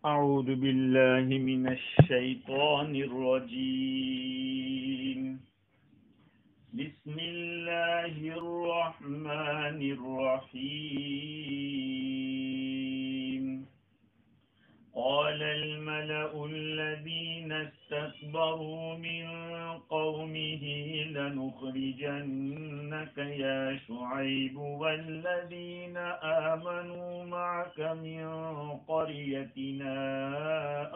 أعوذ بالله من الشيطان الرجيم. بسم الله الرحمن الرحيم. قال الملأ الذين استكبروا من قومه لنخرجنك يا شعيب والذين آمنوا معك من قريتنا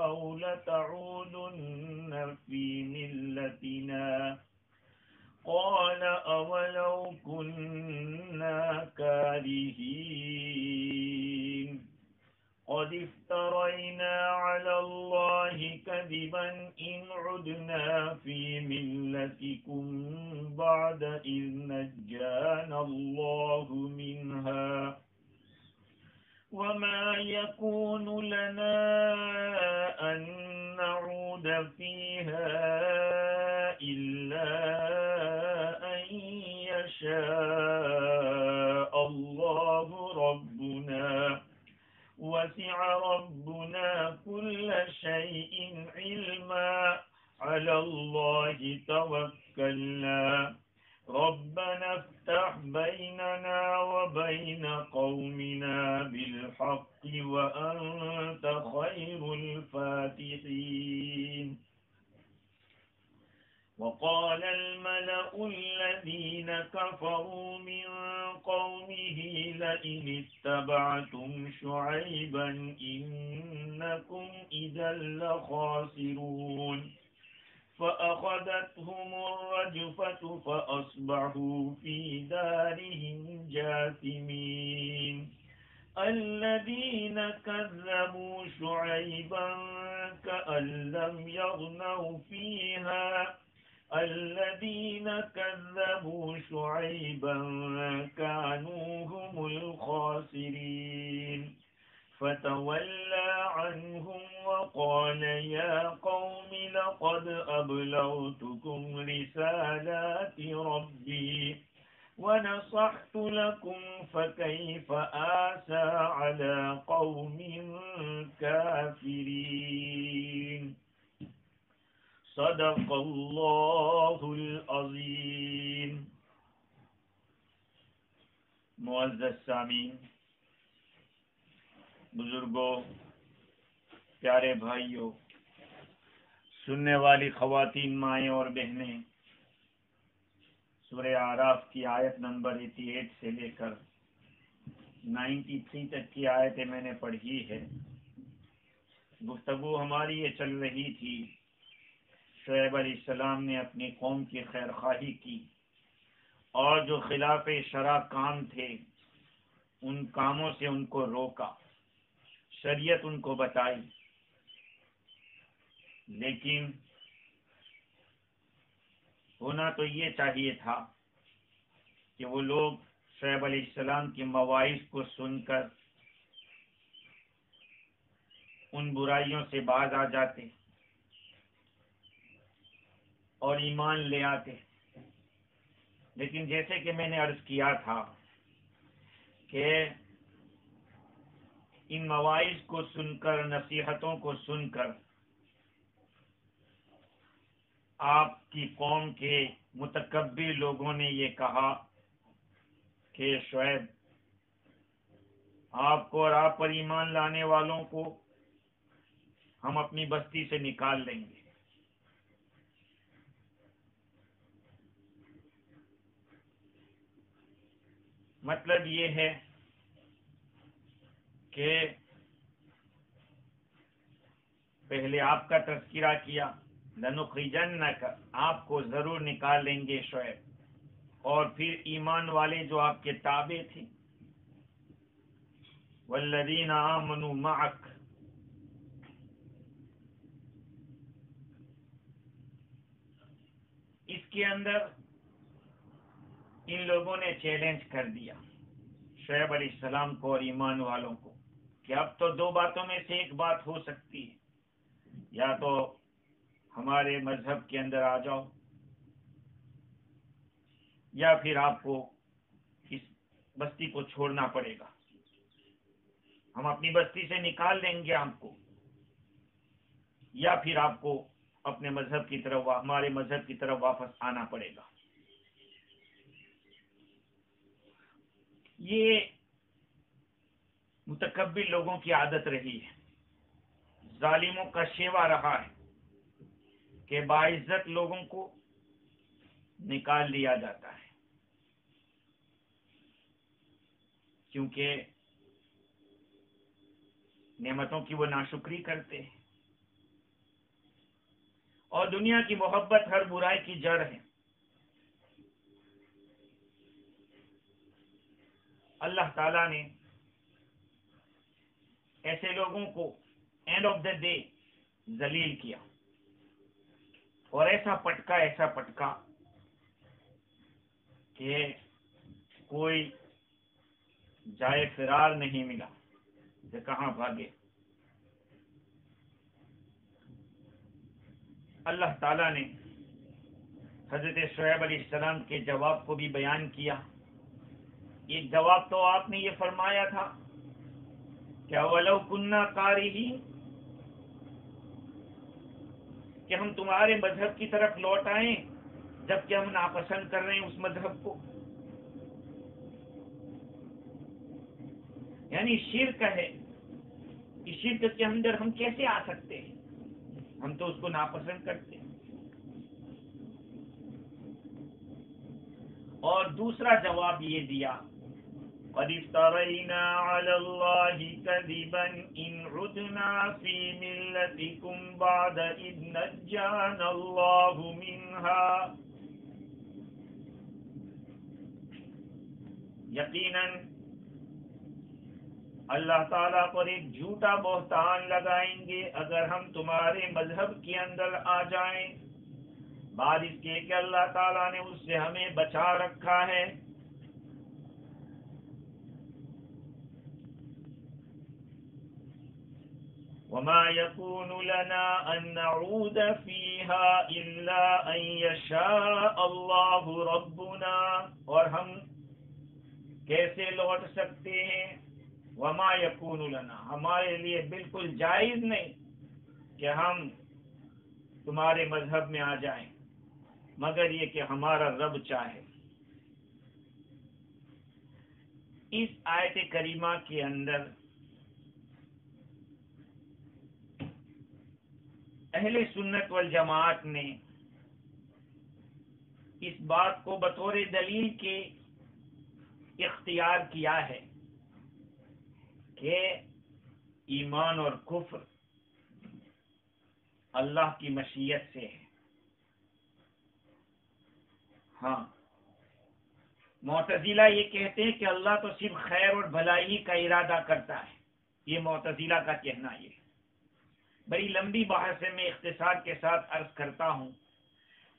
أو لتعودن في ملتنا قال أولو كنا كارهين قد افترينا على الله كذبا إن عدنا في ملتكم بعد إذ نجانا الله منها وما يكون لنا أن نعود فيها إلا أن يشاء الله ربنا وسع ربنا كل شيء علما على الله توكلنا ربنا افتح بيننا وبين قومنا بالحق وأنت خير الفاتحين. وقال الملأ الذين كفروا من قومه لئن اتبعتم شعيبا إنكم إذا لخاسرون فأخذتهم الرجفة فأصبحوا في دارهم جاثمين. الذين كذبوا شعيبا كأن لم يغنوا فيها الذين كذبوا شعيبا كانوا هم الخاسرين فتولى عنهم وقال يا قوم لقد أبلغتكم رسالات ربي ونصحت لكم فكيف آسى على قوم كافرين. صدق اللہ العظیم. معزز سامعین، بزرگوں، پیارے بھائیوں، سننے والی خواتین، مائیں اور بہنیں، سورہ اعراف کی آیت نمبر 88 سے لے کر 93 تک کی آیتیں میں نے پڑھی ہے. گفتگو ہماری یہ چل رہی تھی، شعیب علیہ السلام نے اپنی قوم کی خیر خواہی کی اور جو خلاف شرع کام تھے ان کاموں سے ان کو روکا، شریعت ان کو بتائی، لیکن ہونا تو یہ چاہیے تھا کہ وہ لوگ شعیب علیہ السلام کے مواعظ کو سن کر ان برائیوں سے باز آ جاتے اور ایمان لے آتے. لیکن جیسے کہ میں نے عرض کیا تھا کہ ان مواعظ کو سن کر، نصیحتوں کو سن کر آپ کی قوم کے متکبر لوگوں نے یہ کہا کہ شعیب، آپ کو اور آپ پر ایمان لانے والوں کو ہم اپنی بستی سے نکال لیں گے. مطلب یہ ہے کہ پہلے آپ کا تذکرہ کیا، لنخرجنک، آپ کو ضرور نکال لیں گے شعیب، اور پھر ایمان والے جو آپ کے تابع تھے، والذین آمنوا معک، اس کے اندر ان لوگوں نے چیلنج کر دیا شعیب علیہ السلام کو اور ایمان والوں کو کہ اب تو دو باتوں میں سے ایک بات ہو سکتی ہے، یا تو ہمارے مذہب کے اندر آ جاؤ یا پھر آپ کو اس بستی کو چھوڑنا پڑے گا، ہم اپنی بستی سے نکال دیں گے آپ کو. یا پھر آپ کو اپنے مذہب کی طرف ہمارے مذہب کی طرف واپس آنا پڑے گا۔ یہ متکبر لوگوں کی عادت رہی ہے، ظالموں کا شیوا رہا ہے کہ باعزت لوگوں کو نکال لیا جاتا ہے، کیونکہ نعمتوں کی وہ ناشکری کرتے ہیں، اور دنیا کی محبت ہر برائی کی جڑ ہے۔ اللہ تعالیٰ نے ایسے لوگوں کو اینڈ آف دا ڈے ذلیل کیا، اور ایسا پٹکا کہ کوئی جائے فرار نہیں ملا کہ کہاں بھاگے۔ اللہ تعالیٰ نے حضرت شعیب علیہ السلام کے جواب کو بھی بیان کیا۔ ایک جواب تو آپ نے یہ فرمایا تھا کہ وَلَوْ كُنَّا كَارِهِينَ، کہ ہم تمہارے مذہب کی طرف لوٹ آئیں جبکہ ہم ناپسند کر رہے ہیں اس مذہب کو۔ یعنی شرک ہے، اس شرک کے اندر ہم کیسے آ سکتے ہیں؟ ہم تو اس کو ناپسند کرتے ہیں۔ اور دوسرا جواب یہ دیا، قَدِ افْتَرَيْنَا عَلَى اللَّهِ كَذِبًا إِنْ عُدْنَا فِي مِلَّتِكُمْ بَعْدَ إِذْ نَجَّانَا اللَّهُ مِنْهَا، یقیناً اللہ تعالیٰ پر ایک جھوٹا بہتان لگائیں گے اگر ہم تمہارے مذہب کے اندر آ جائیں، بعد اس کے کہ اللہ تعالیٰ نے اس سے ہمیں بچا رکھا ہے۔ وَمَا يَكُونُ لَنَا أَن نَّعُودَ فِيهَا إِلَّا أَن يَشَاءَ اللَّهُ رَبُّنَا، اور ہم کیسے لوٹ سکتے ہیں؟ وَمَا يَكُونُ لَنَا، ہمارے لیے بالکل جائز نہیں کہ ہم تمہارے مذہب میں آ جائیں مگر یہ کہ ہمارا رب چاہے۔ اس آیت کریمہ کے اندر اہل سنت والجماعت نے اس بات کو بطور دلیل کے اختیار کیا ہے کہ ایمان اور کفر اللہ کی مشیت سے ہے۔ ہاں، معتزلہ یہ کہتے ہیں کہ اللہ تو صرف خیر اور بھلائی کا ارادہ کرتا ہے، یہ معتزلہ کا کہنا یہ ہے۔ بڑی لمبی بحث ہے، میں اختصار کے ساتھ عرض کرتا ہوں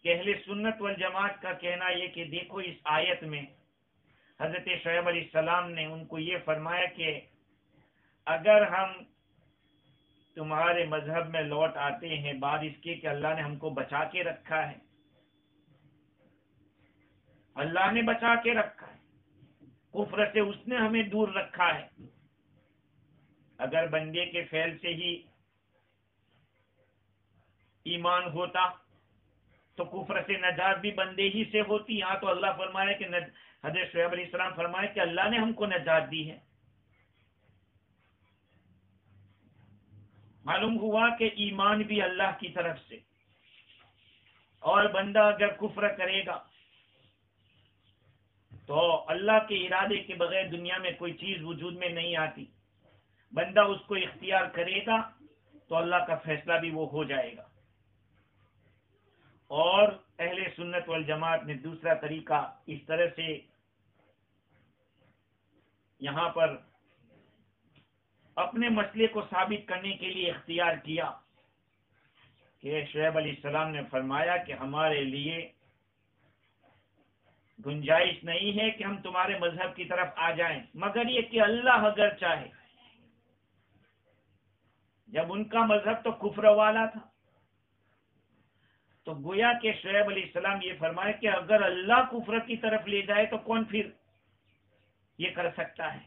کہ اہل سنت والجماعت کا کہنا یہ کہ دیکھو اس آیت میں حضرت شعیب علیہ السلام نے ان کو یہ فرمایا کہ اگر ہم تمہارے مذہب میں لوٹ آتے ہیں بعد اس کے کہ اللہ نے ہم کو بچا کے رکھا ہے، اللہ نے بچا کے رکھا ہے، کفر سے اس نے ہمیں دور رکھا ہے۔ اگر بندے کے فعل سے ہی ایمان ہوتا تو کفر سے نجات بھی بندے ہی سے ہوتی۔ یہاں تو اللہ فرمایا کہ حضرت شعیب علیہ السلام فرمایا کہ اللہ نے ہم کو نجات دی ہے۔ معلوم ہوا کہ ایمان بھی اللہ کی طرف سے، اور بندہ اگر کفر کرے گا تو اللہ کے ارادے کے بغیر دنیا میں کوئی چیز وجود میں نہیں آتی۔ بندہ اس کو اختیار کرے گا تو اللہ کا فیصلہ بھی وہ ہو جائے گا۔ اور اہل سنت والجماعت نے دوسرا طریقہ اس طرح سے یہاں پر اپنے مسئلے کو ثابت کرنے کے لیے اختیار کیا کہ شعیب علیہ السلام نے فرمایا کہ ہمارے لیے گنجائش نہیں ہے کہ ہم تمہارے مذہب کی طرف آ جائیں مگر یہ کہ اللہ اگر چاہے۔ جب ان کا مذہب تو کفر والا تھا تو گویا کہ شعیب علیہ السلام یہ فرمائے کہ اگر اللہ کفر کی طرف لے جائے تو کون پھر یہ کر سکتا ہے؟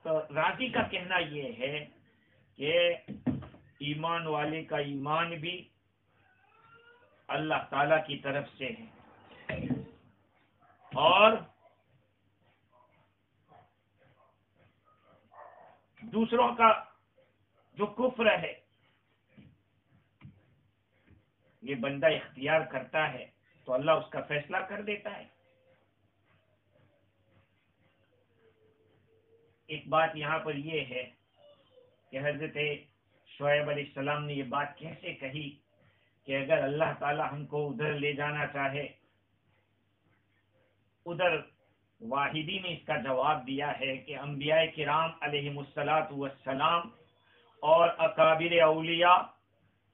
تو راضی کا کہنا یہ ہے کہ ایمان والے کا ایمان بھی اللہ تعالی کی طرف سے ہے، اور دوسروں کا جو کفر ہے یہ بندہ اختیار کرتا ہے تو اللہ اس کا فیصلہ کر دیتا ہے۔ ایک بات یہاں پر یہ ہے کہ حضرت شعیب علیہ السلام نے یہ بات کیسے کہی کہ اگر اللہ تعالی ہم کو ادھر لے جانا چاہے، ادھر واحدی نے اس کا جواب دیا ہے کہ انبیاء کرام علیہم السلام اور اکابر اولیاء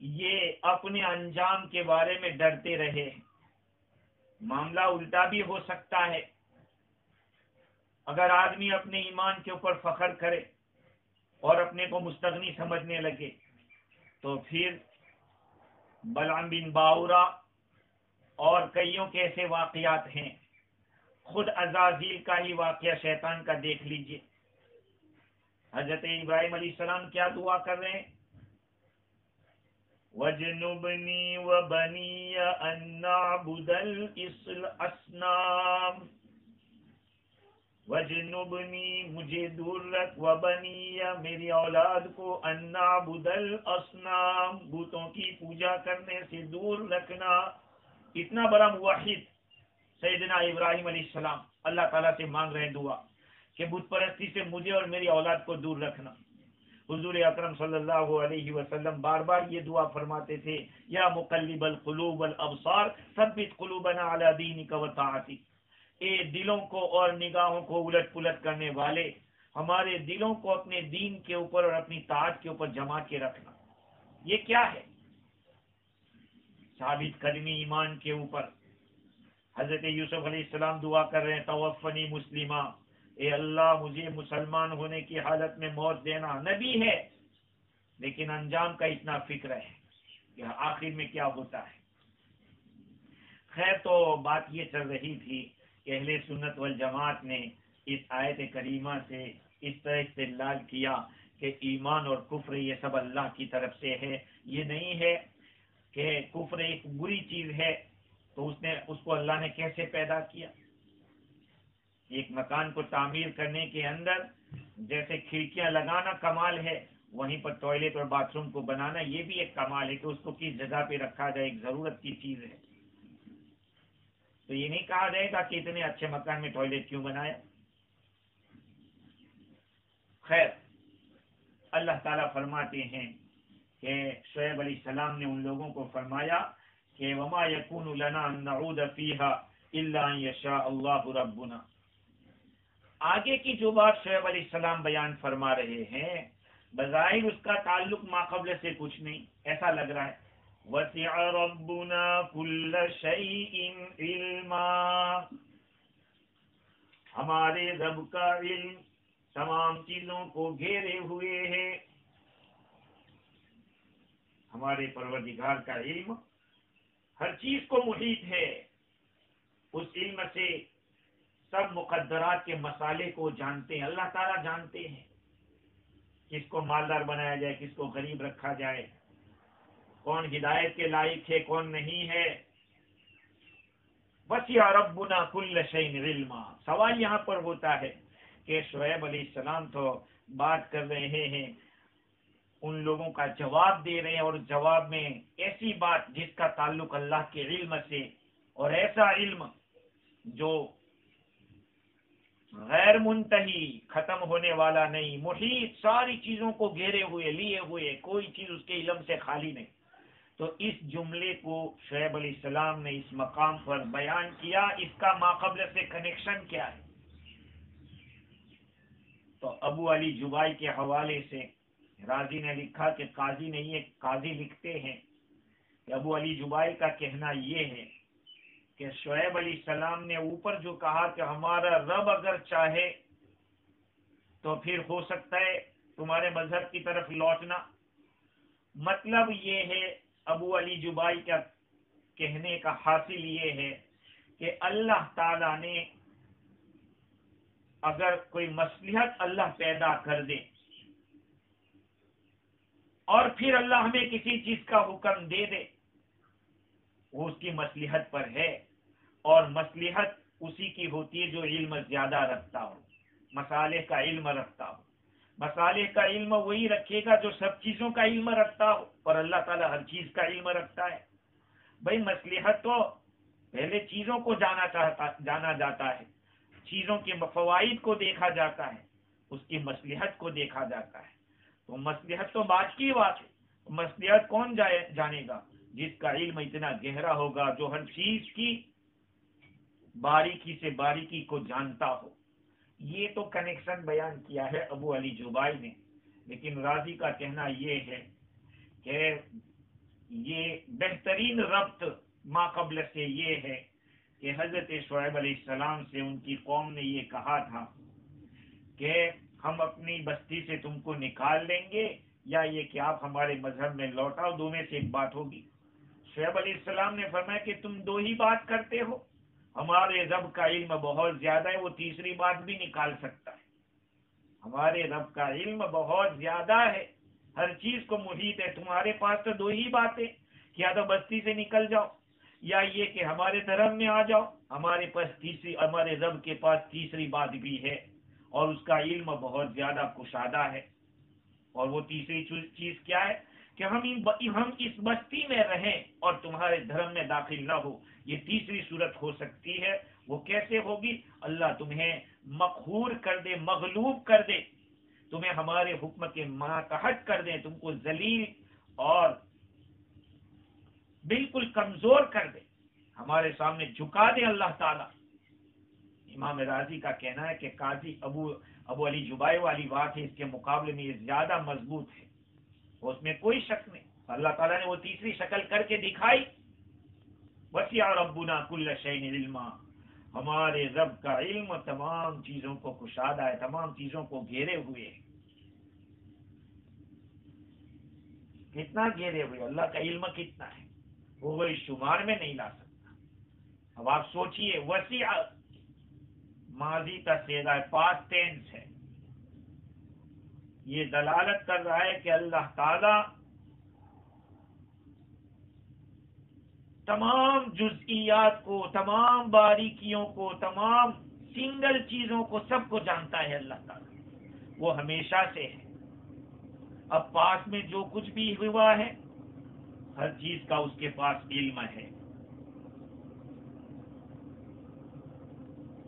یہ اپنے انجام کے بارے میں ڈرتے رہے، معاملہ الٹا بھی ہو سکتا ہے۔ اگر آدمی اپنے ایمان کے اوپر فخر کرے اور اپنے کو مستغنی سمجھنے لگے تو پھر بلعم بن باورا اور کئیوں کے ایسے واقعات ہیں، خود عزازیل کا ہی واقعہ شیطان کا دیکھ لیجئے۔ حضرت ابراہیم علیہ السلام کیا دعا کر رہے ہیں؟ وَجْنُبْنِي وَبَنِيَّ أَن نَّعْبُدَ الْأَصْنَامَ، وَجْنُبْنِي مجھے دور رکھ، وَبَنِيَّ میری اولاد کو، أَن نَّعْبُدَ الْأَصْنَامَ بتوں کی پوجا کرنے سے دور رکھنا۔ اتنا بڑا موحد سیدنا ابراہیم علیہ السلام اللہ تعالیٰ سے مانگ رہے ہیں دعا کہ بت پرستی سے مجھے اور میری اولاد کو دور رکھنا۔ حضور اکرم صلی اللہ علیہ وسلم بار بار یہ دعا فرماتے تھے، یا مقلب القلوب والابصار ثبت قلوبنا علی دینک وطاعتک، اے دلوں کو اور نگاہوں کو الٹ پلٹ کرنے والے، ہمارے دلوں کو اپنے دین کے اوپر اور اپنی طاعت کے اوپر جما کے رکھنا۔ یہ کیا ہے؟ ثابت قدمی ایمان کے اوپر۔ حضرت یوسف علیہ السلام دعا کر رہے ہیں، توفنی مسلمہ، اے اللہ مجھے مسلمان ہونے کی حالت میں موت دینا۔ نبی ہے لیکن انجام کا اتنا فکر ہے کہ آخر میں کیا ہوتا ہے۔ خیر، تو بات یہ چل رہی تھی کہ اہل سنت والجماعت نے اس آیت کریمہ سے اس طرح استدلال کیا کہ ایمان اور کفر یہ سب اللہ کی طرف سے ہے۔ یہ نہیں ہے کہ کفر ایک بری چیز ہے تو اس کو اللہ نے کیسے پیدا کیا۔ ایک مکان کو تعمیر کرنے کے اندر جیسے کھڑکیاں لگانا کمال ہے، وہیں پر ٹوائلٹ اور باتھ روم کو بنانا یہ بھی ایک کمال ہے کہ اس کو کس جگہ پہ رکھا جائے، ایک ضرورت کی چیز ہے۔ تو یہ نہیں کہا جائے گا کہ اتنے اچھے مکان میں ٹوائلٹ کیوں بنایا۔ خیر، اللہ تعالیٰ فرماتے ہیں کہ شعیب علیہ السلام نے ان لوگوں کو فرمایا کہ وما يكون لنا ان نعود فيها الا ان يشاء الله ربنا۔ آگے کی جو بات شعیب علیہ السلام بیان فرما رہے ہیں بظاہر اس کا تعلق ماقبل سے کچھ نہیں، ایسا لگ رہا ہے۔ وسع ربنا كل شيء علما، ہمارے رب کا علم تمام چیزوں کو گھیرے ہوئے ہے۔ ہمارے پروردگار کا علم ہر چیز کو محیط ہے، اس علم سے سب مقدرات کے مسالے کو جانتے ہیں۔ اللہ تعالیٰ جانتے ہیں کس کو مالدار بنایا جائے، کس کو غریب رکھا جائے، کون ہدایت کے لائق ہے کون نہیں ہے۔ وسع ربنا کل شیء علما۔ سوال یہاں پر ہوتا ہے کہ شعیب علیہ السلام تو بات کر رہے ہیں، ان لوگوں کا جواب دے رہے ہیں، اور جواب میں ایسی بات جس کا تعلق اللہ کے علم سے، اور ایسا علم جو غیر منتہی، ختم ہونے والا نہیں، محیط، ساری چیزوں کو گھیرے ہوئے، لیے ہوئے، کوئی چیز اس کے علم سے خالی نہیں۔ تو اس جملے کو شعیب علیہ السلام نے اس مقام پر بیان کیا، اس کا ماقبل سے کنیکشن کیا ہے؟ تو ابو علی جبائی کے حوالے سے راضی نے لکھا کہ قاضی نہیں ہے، قاضی لکھتے ہیں کہ ابو علی جبائی کا کہنا یہ ہے کہ شعیب علیہ السلام نے اوپر جو کہا کہ ہمارا رب اگر چاہے تو پھر ہو سکتا ہے تمہارے مذہب کی طرف لوٹنا، مطلب یہ ہے ابو علی جبائی کا کہنے کا حاصل یہ ہے کہ اللہ تعالی نے اگر کوئی مصلحت اللہ پیدا کر دے اور پھر اللہ ہمیں کسی چیز کا حکم دے دے، وہ اس کی مصلحت پر ہے، اور مصلحت اسی کی ہوتی ہے جو علم زیادہ رکھتا ہو، مصالح کا علم رکھتا ہو۔ مصالح کا علم وہی رکھے گا جو سب چیزوں کا علم رکھتا ہو، اور اللہ تعالیٰ ہر چیز کا علم رکھتا ہے۔ بھائی مصلحت تو پہلے چیزوں کو جانا جاتا ہے، چیزوں کے فوائد کو دیکھا جاتا ہے، اس کی مصلحت کو دیکھا جاتا ہے۔ تو مصلحت تو بات کی بات ہے، مصلحت کون جانے گا؟ جس کا علم اتنا گہرا ہوگا، جو ہر چیز کی باریکی سے باریکی کو جانتا ہو۔ یہ تو کنیکشن بیان کیا ہے ابو علی جوبائی نے، لیکن راضی کا کہنا یہ ہے کہ یہ بہترین ربط ما قبل سے یہ ہے کہ حضرت شعیب علیہ السلام سے ان کی قوم نے یہ کہا تھا کہ ہم اپنی بستی سے تم کو نکال لیں گے، یا یہ کہ آپ ہمارے مذہب میں لوٹاؤ، دونوں سے ایک بات ہوگی۔ شعیب علیہ السلام نے فرمایا کہ تم دو ہی بات کرتے ہو، ہمارے رب کا علم بہت زیادہ ہے، وہ تیسری بات بھی نکال سکتا ہے۔ ہمارے رب کا علم بہت زیادہ ہے، ہر چیز کو محیط ہے، تمہارے پاس تو دو ہی باتیں، یا تو بستی سے نکل جاؤ، یا یہ کہ ہمارے دھرم میں آ جاؤ۔ ہمارے رب کے پاس تیسری بات بھی ہے، اور اس کا علم بہت زیادہ کشادہ ہے۔ اور وہ تیسری چیز کیا ہے کہ ہم اس بستی میں رہیں اور تمہارے دھرم میں داخل نہ ہو۔ یہ تیسری صورت ہو سکتی ہے۔ وہ کیسے ہوگی؟ اللہ تمہیں مقہور کر دے، مغلوب کر دے، تمہیں ہمارے حکم کے ماتحت کر دے، تم کو ذلیل اور بالکل کمزور کر دے، ہمارے سامنے جھکا دے اللہ تعالی۔ امام راضی کا کہنا ہے کہ قاضی ابو علی جوبائی والی بات ہے، اس کے مقابلے میں یہ زیادہ مضبوط ہے، اس میں کوئی شک نہیں۔ اللہ تعالیٰ نے وہ تیسری شکل کر کے دکھائی، وسع ربنا کل شیء علما، ہمارے رب کا علم تمام چیزوں کو کشادہ ہے، تمام چیزوں کو گھیرے ہوئے ہے۔ کتنا گھیرے ہوئے؟ اللہ کا علم کتنا ہے وہ کوئی شمار میں نہیں لا سکتا۔ اب آپ سوچئے، وسیع ماضی کا صیغہ ہے، پاسٹ ٹینس ہے، یہ دلالت کر رہا ہے کہ اللہ تعالی تمام جزئیات کو، تمام باریکیوں کو، تمام سنگل چیزوں کو، سب کو جانتا ہے اللہ تعالی، وہ ہمیشہ سے ہے۔ اب پاس میں جو کچھ بھی ہوا ہے، ہر چیز کا اس کے پاس علم ہے۔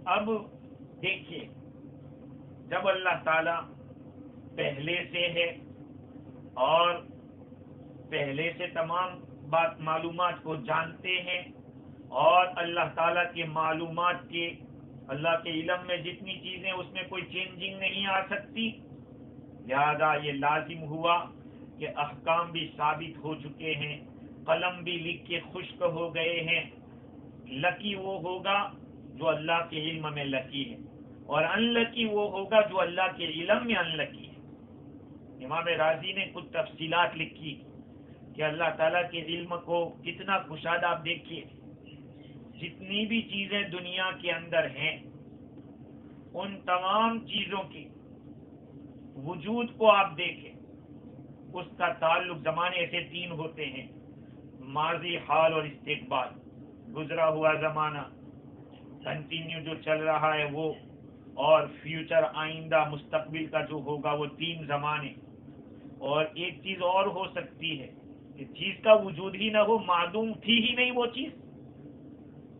اب دیکھیے، جب اللہ تعالی پہلے سے ہے اور پہلے سے تمام معلومات کو جانتے ہیں، اور اللہ تعالیٰ کے معلومات کے، اللہ کے علم میں جتنی چیزیں اس میں کوئی چینجنگ نہیں آ سکتی، لہذا یہ لازم ہوا کہ احکام بھی ثابت ہو چکے ہیں، قلم بھی لکھ کے خشک ہو گئے ہیں۔ لکی وہ ہوگا جو اللہ کے علم میں لکی ہے، اور ان لکی وہ ہوگا جو اللہ کے علم میں ان لکی ہے۔ امام راضی نے کچھ تفصیلات لکھی کہ اللہ تعالیٰ کے علم کو کتنا کشادہ۔ آپ دیکھیے، جتنی بھی چیزیں دنیا کے اندر ہیں، ان تمام چیزوں کے وجود کو آپ دیکھیں، اس کا تعلق زمانے سے تین ہوتے ہیں: ماضی، حال اور استقبال۔ گزرا ہوا زمانہ، کنٹینیو جو چل رہا ہے وہ، اور فیوچر، آئندہ، مستقبل کا جو ہوگا، وہ تین زمانے۔ اور ایک چیز اور ہو سکتی ہے کہ چیز کا وجود ہی نہ ہو، معدوم تھی ہی نہیں وہ چیز۔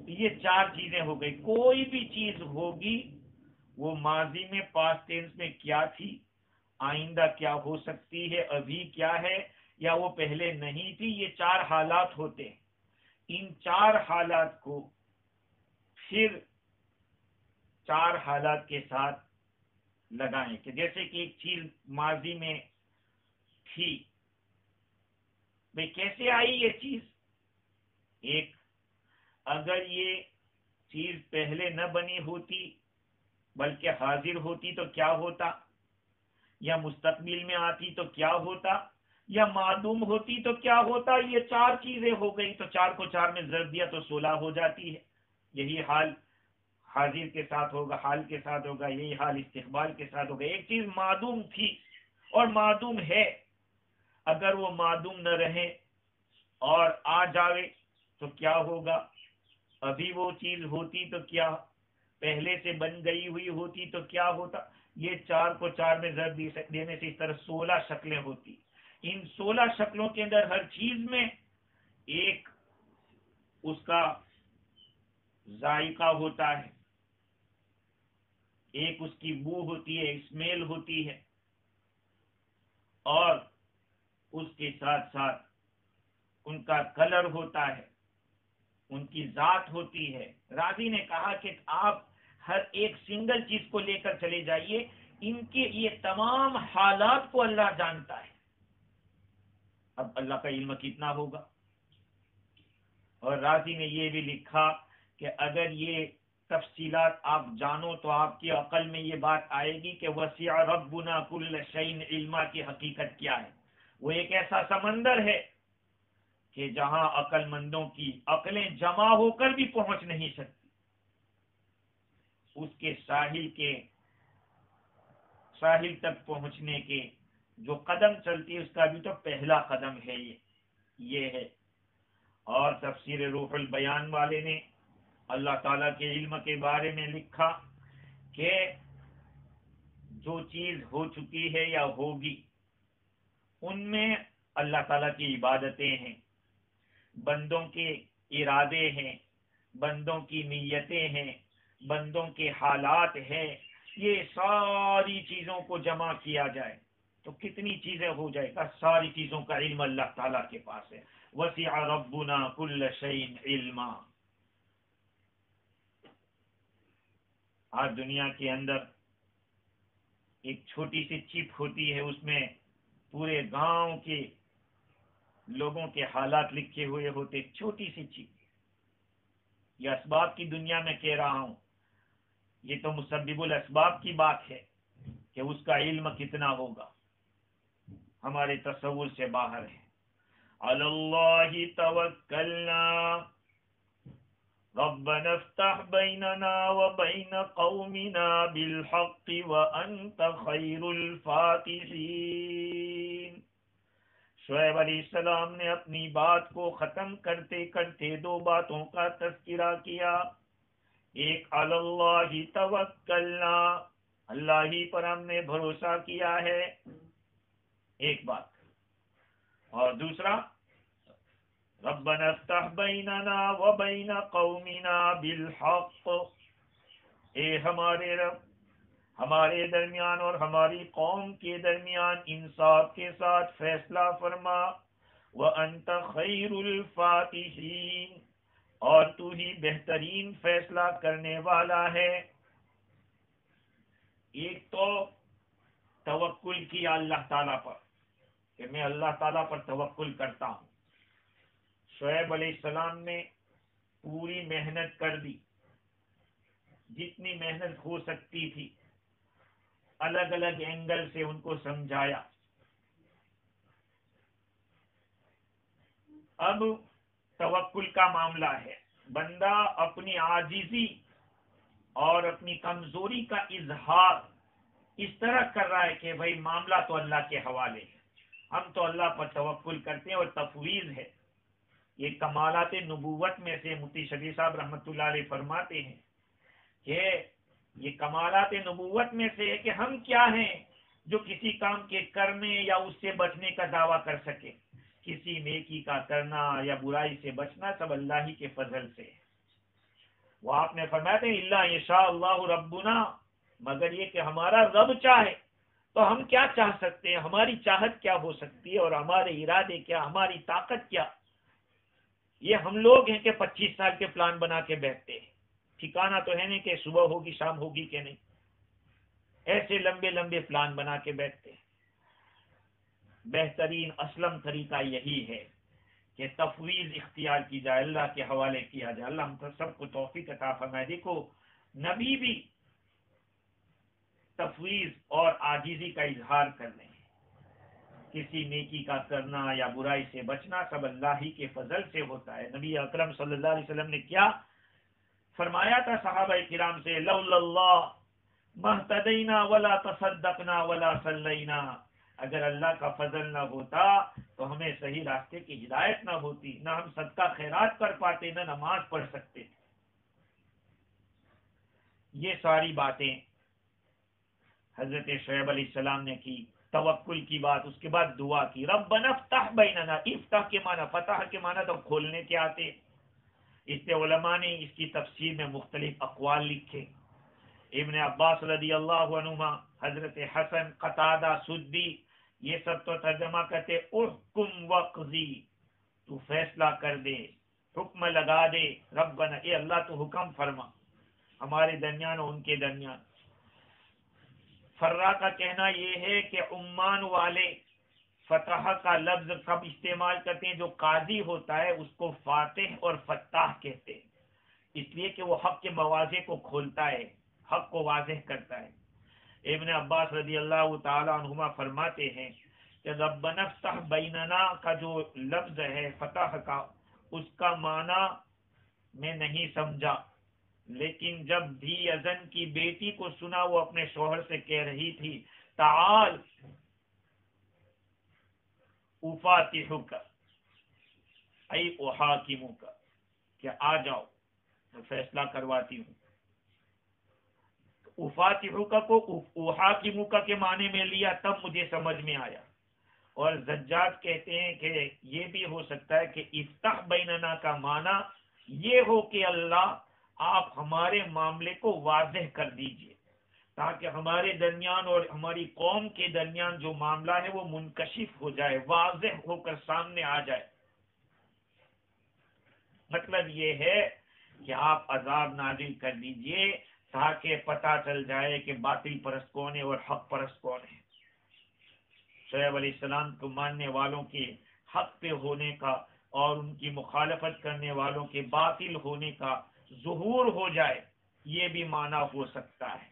یہ چار چیزیں ہو گئی۔ کوئی بھی چیز ہوگی وہ ماضی میں، پاسٹ ٹینس میں کیا تھی، آئندہ کیا ہو سکتی ہے، ابھی کیا ہے، یا وہ پہلے نہیں تھی۔ یہ چار حالات ہوتے ہیں۔ ان چار حالات کو پھر چار حالات کے ساتھ لگائیں، کہ جیسے کہ ایک چیز ماضی میں تھی، بھئی کیسے آئی یہ چیز؟ ایک، اگر یہ چیز پہلے نہ بنی ہوتی بلکہ حاضر ہوتی تو کیا ہوتا، یا مستقبل میں آتی تو کیا ہوتا، یا معدوم ہوتی تو کیا ہوتا۔ یہ چار چیزیں ہو گئی، تو چار کو چار میں ضرب دیا تو 16 ہو جاتی ہے۔ یہی حال حاضر کے ساتھ ہوگا، حال کے ساتھ ہوگا، یہی حال استقبال کے ساتھ ہوگا۔ ایک چیز معدوم تھی اور معدوم ہے، اگر وہ معدوم نہ رہے اور آ جاوے تو کیا ہوگا؟ ابھی وہ چیز ہوتی تو کیا، پہلے سے بن گئی ہوئی ہوتی تو کیا ہوتا؟ یہ 4 کو 4 میں ضرب دینے سے اس طرح 16 شکلیں ہوتی. ان 16 شکلوں کے اندر ہر چیز میں ایک اس کا ذائقہ ہوتا ہے، ایک اس کی بو ہوتی ہے، اسمیل ہوتی ہے، اور اس کے ساتھ ساتھ ان کا کلر ہوتا ہے، ان کی ذات ہوتی ہے. راضی نے کہا کہ آپ ہر ایک سنگل چیز کو لے کر چلے جائیے، ان کے یہ تمام حالات کو اللہ جانتا ہے. اب اللہ کا علم کتنا ہوگا؟ اور راضی نے یہ بھی لکھا کہ اگر یہ تفصیلات آپ جانو تو آپ کی عقل میں یہ بات آئے گی کہ وسع ربنا کل شیء علما کی حقیقت کیا ہے. وہ ایک ایسا سمندر ہے کہ جہاں عقل مندوں کی عقلیں جمع ہو کر بھی پہنچ نہیں سکتی. اس کے ساحل تک پہنچنے کے جو قدم چلتی ہے اس کا بھی تو پہلا قدم ہے یہ ہے. اور تفسیر روح البیان والے نے اللہ تعالیٰ کے علم کے بارے میں لکھا کہ جو چیز ہو چکی ہے یا ہوگی ان میں اللہ تعالیٰ کی عبادتیں ہیں، بندوں کے ارادے ہیں، بندوں کی نیتیں ہیں، بندوں کے حالات ہیں. یہ ساری چیزوں کو جمع کیا جائے تو کتنی چیزیں ہو جائے گا؟ ساری چیزوں کا علم اللہ تعالیٰ کے پاس ہے. وسع ربنا کل شیء علما. آج دنیا کے اندر ایک چھوٹی سی چپ ہوتی ہے، اس میں پورے گاؤں کے لوگوں کے حالات لکھے ہوئے ہوتے. چھوٹی سی چپ. یہ اسباب کی دنیا میں کہہ رہا ہوں، یہ تو مسبب الاسباب کی بات ہے کہ اس کا علم کتنا ہوگا ہمارے تصور سے باہر ہے. علی اللہ توکلنا ربنا افتح بیننا وبین قومنا بالحق وانت خیر الفاتحین. شعیب علیہ السلام نے اپنی بات کو ختم کرتے کرتے 2 باتوں کا تذکرہ کیا. ایک علی اللہ توکلنا، اللہ ہی پر ہم نے بھروسہ کیا ہے، ایک بات. اور دوسرا ربنا افتح بیننا وبین قومنا بالحق، اے ہمارے رب ہمارے درمیان اور ہماری قوم کے درمیان انصاف کے ساتھ فیصلہ فرما. وانت خیر الفاتحین، اور تو ہی بہترین فیصلہ کرنے والا ہے. ایک تو توکل کیا اللہ تعالیٰ پر کہ میں اللہ تعالیٰ پر توکل کرتا ہوں. شعیب علیہ السلام نے پوری محنت کر دی، جتنی محنت ہو سکتی تھی، الگ الگ اینگل سے ان کو سمجھایا. اب توکل کا معاملہ ہے، بندہ اپنی عاجزی اور اپنی کمزوری کا اظہار اس طرح کر رہا ہے کہ بھئی معاملہ تو اللہ کے حوالے ہے، ہم تو اللہ پر توکل کرتے ہیں. اور تفویض ہے، یہ کمالات نبوت میں سے مفتی شفیع صاحب رحمۃ اللہ علیہ فرماتے ہیں کہ یہ کمالات نبوت میں سے ہے کہ ہم کیا ہیں جو کسی کام کے کرنے یا اس سے بچنے کا دعویٰ کر سکے. کسی نیکی کا کرنا یا برائی سے بچنا سب اللہ ہی کے فضل سے ہے. وہ آپ نے فرمایا تھا الا یشاء اللہ ربنا، مگر یہ کہ ہمارا رب چاہے. تو ہم کیا چاہ سکتے ہیں؟ ہماری چاہت کیا ہو سکتی ہے اور ہمارے ارادے کیا، ہماری طاقت کیا؟ یہ ہم لوگ ہیں کہ 25 سال کے پلان بنا کے بیٹھتے ہیں، ٹھکانہ تو ہے نہیں کہ صبح ہوگی شام ہوگی کہ نہیں. ایسے لمبے لمبے پلان بنا کے بیٹھتے ہیں. بہترین اسلم طریقہ یہی ہے کہ تفویض اختیار کی جائے، اللہ کے حوالے کیا جائے. اللہ ہم سب کو توفیق عطا فرمائے. دیکھو نبی بھی تفویض اور عاجزی کا اظہار کر رہے ہیں. کسی نیکی کا کرنا یا برائی سے بچنا سب اللہ ہی کے فضل سے ہوتا ہے. نبی اکرم صلی اللہ علیہ وسلم نے کیا فرمایا تھا صحابہ کرام سے؟ لولا اللہ مہتدینا ولا تصدقنا ولا صلینا. اگر اللہ کا فضل نہ ہوتا تو ہمیں صحیح راستے کی ہدایت نہ ہوتی، نہ ہم صدقہ خیرات کر پاتے، نہ نماز پڑھ سکتے۔ یہ ساری باتیں حضرت شعیب علیہ السلام نے کی، توکل کی بات، اس کے بعد دعا کی، ربنا افتح بیننا، افتح کے معنی فتح کے معنی تو کھولنے کے آتے۔ اس سے علماء نے اس کی تفسیر میں مختلف اقوال لکھے۔ ابن عباس رضی اللہ عنہما، حضرت حسن، قتادہ، سدی، یہ سب تو ترجمہ کرتے احکم وقضی، تو فیصلہ کر دے، حکم لگا دے، ربنا، اے اللہ تو حکم فرما ہمارے درمیان اور ان کے درمیان۔ فرا کا کہنا یہ ہے کہ عمان والے فتح کا لفظ کب استعمال کرتے ہیں؟ جو قاضی ہوتا ہے اس کو فاتح اور فتاح کہتے ہیں، اس لیے کہ وہ حق کے مواضع کو کھولتا ہے، حق کو واضح کرتا ہے۔ ابن عباس رضی اللہ تعالی عنہما فرماتے ہیں کہ ربنا افتح بیننا کا جو لفظ ہے فتح کا، اس کا معنی میں نہیں سمجھا، لیکن جب بھی ازن کی بیٹی کو سنا، وہ اپنے شوہر سے کہہ رہی تھی تعال افاتحک ای احاکمک، کہ آ جاؤ میں فیصلہ کرواتی ہوں۔ افاتحک کو احاکمک کے معنی میں لیا، تب مجھے سمجھ میں آیا۔ اور زجاج کہتے ہیں کہ یہ بھی ہو سکتا ہے کہ افتح بیننا کا معنی یہ ہو کہ اللہ آپ ہمارے معاملے کو واضح کر دیجئے، تاکہ ہمارے درمیان اور ہماری قوم کے درمیان جو معاملہ ہے وہ منکشف ہو جائے، واضح ہو کر سامنے آ جائے۔ مطلب یہ ہے کہ آپ عذاب نازل کر دیجئے تاکہ پتہ چل جائے کہ باطل پرست کون ہے اور حق پرست کون ہے۔ شعیب علیہ السلام کو ماننے والوں کے حق پہ ہونے کا اور ان کی مخالفت کرنے والوں کے باطل ہونے کا ظہور ہو جائے، یہ بھی معنی ہو سکتا ہے۔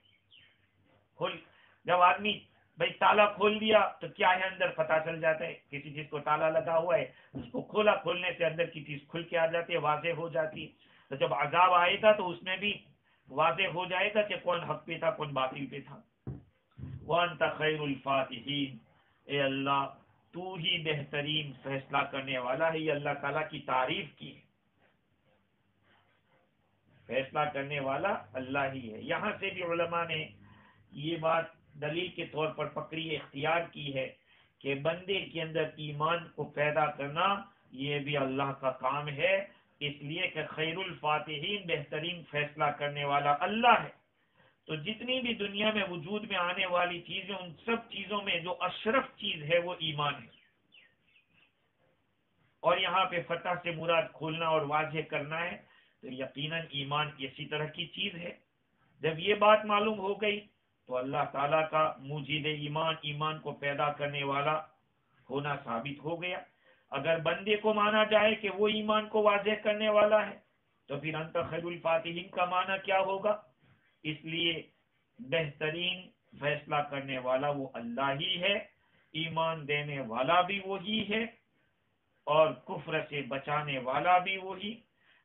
جب آدمی بھائی تالا کھول دیا تو کیا ہے اندر پتہ چل جاتا ہے، کسی چیز کو تالا لگا ہوا ہے اس کو کھولا، کھولنے سے اندر کی چیز کھل کے آ جاتی ہے، واضح ہو جاتی ہے۔ تو جب عذاب آئے گا تو اس میں بھی واضح ہو جائے گا کہ کون حق پہ تھا کون باطل پہ تھا۔ وَأَنْتَ خَيْرُ الْفَاتِحِينَ، اے اللہ تو ہی بہترین فیصلہ کرنے والا ہے۔ یہ اللہ تعالیٰ کی تعریف کی ہے، فیصلہ کرنے والا اللہ ہی ہے۔ یہاں سے بھی علماء نے یہ بات دلیل کے طور پر پکڑی اختیار کی ہے کہ بندے کے اندر ایمان کو پیدا کرنا یہ بھی اللہ کا کام ہے، اس لیے کہ خیر الفاتحین، بہترین فیصلہ کرنے والا اللہ ہے۔ تو جتنی بھی دنیا میں وجود میں آنے والی چیزیں، ان سب چیزوں میں جو اشرف چیز ہے وہ ایمان ہے۔ اور یہاں پہ فتح سے مراد کھولنا اور واضح کرنا ہے، تو یقیناً ایمان اسی طرح کی چیز ہے۔ جب یہ بات معلوم ہو گئی تو اللہ تعالیٰ کا موجد ایمان، ایمان کو پیدا کرنے والا ہونا ثابت ہو گیا۔ اگر بندے کو مانا جائے کہ وہ ایمان کو واضح کرنے والا ہے تو پھر انت خیر الفاتحین کا معنی کیا ہوگا؟ اس لیے بہترین فیصلہ کرنے والا وہ اللہ ہی ہے، ایمان دینے والا بھی وہی ہے، اور کفر سے بچانے والا بھی وہی۔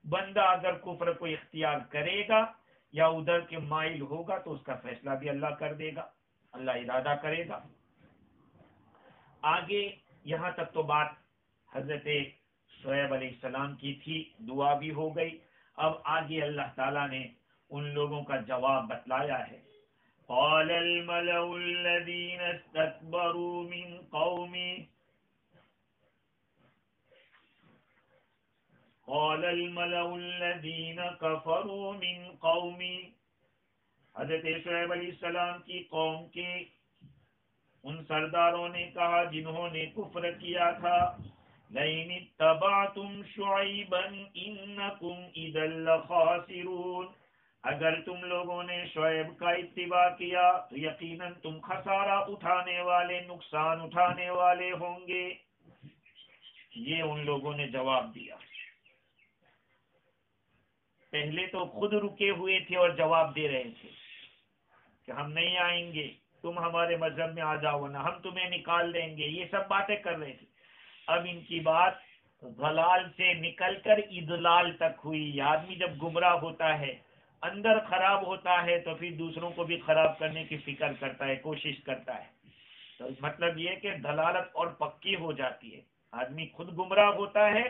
بندہ اگر کفر کو اختیار کرے گا یا ادھر کے مائل ہوگا تو اس کا فیصلہ بھی اللہ کر دے گا، اللہ ارادہ کرے گا۔ آگے یہاں تک تو بات حضرت شعیب علیہ السلام کی تھی، دعا بھی ہو گئی۔ اب آگے اللہ تعالیٰ نے ان لوگوں کا جواب بتلایا ہے۔ قال الملأ الذين استكبروا من قومه قال الملأ الذين كفروا من قومه، حضرت شعیب علیہ السلام کی قوم کے ان سرداروں نے کہا جنہوں نے کفر کیا تھا، لئن اتبعتم شعیبا انکم اذا لخاسرون، اگر تم لوگوں نے شعیب کا اتباع کیا تو یقیناً تم خسارہ اٹھانے والے، نقصان اٹھانے والے ہوں گے۔ یہ ان لوگوں نے جواب دیا۔ پہلے تو خود رکے ہوئے تھے اور جواب دے رہے تھے کہ ہم نہیں آئیں گے، تم ہمارے مذہب میں آ جاؤ نا، ہم تمہیں نکال دیں گے، یہ سب باتیں کر رہے تھے۔ اب ان کی بات ضلال سے نکل کر اضلال تک ہوئی۔ آدمی جب گمراہ ہوتا ہے، اندر خراب ہوتا ہے، تو پھر دوسروں کو بھی خراب کرنے کی فکر کرتا ہے، کوشش کرتا ہے۔ تو مطلب یہ کہ دلالت اور پکی ہو جاتی ہے. آدمی خود گمراہ ہوتا ہے،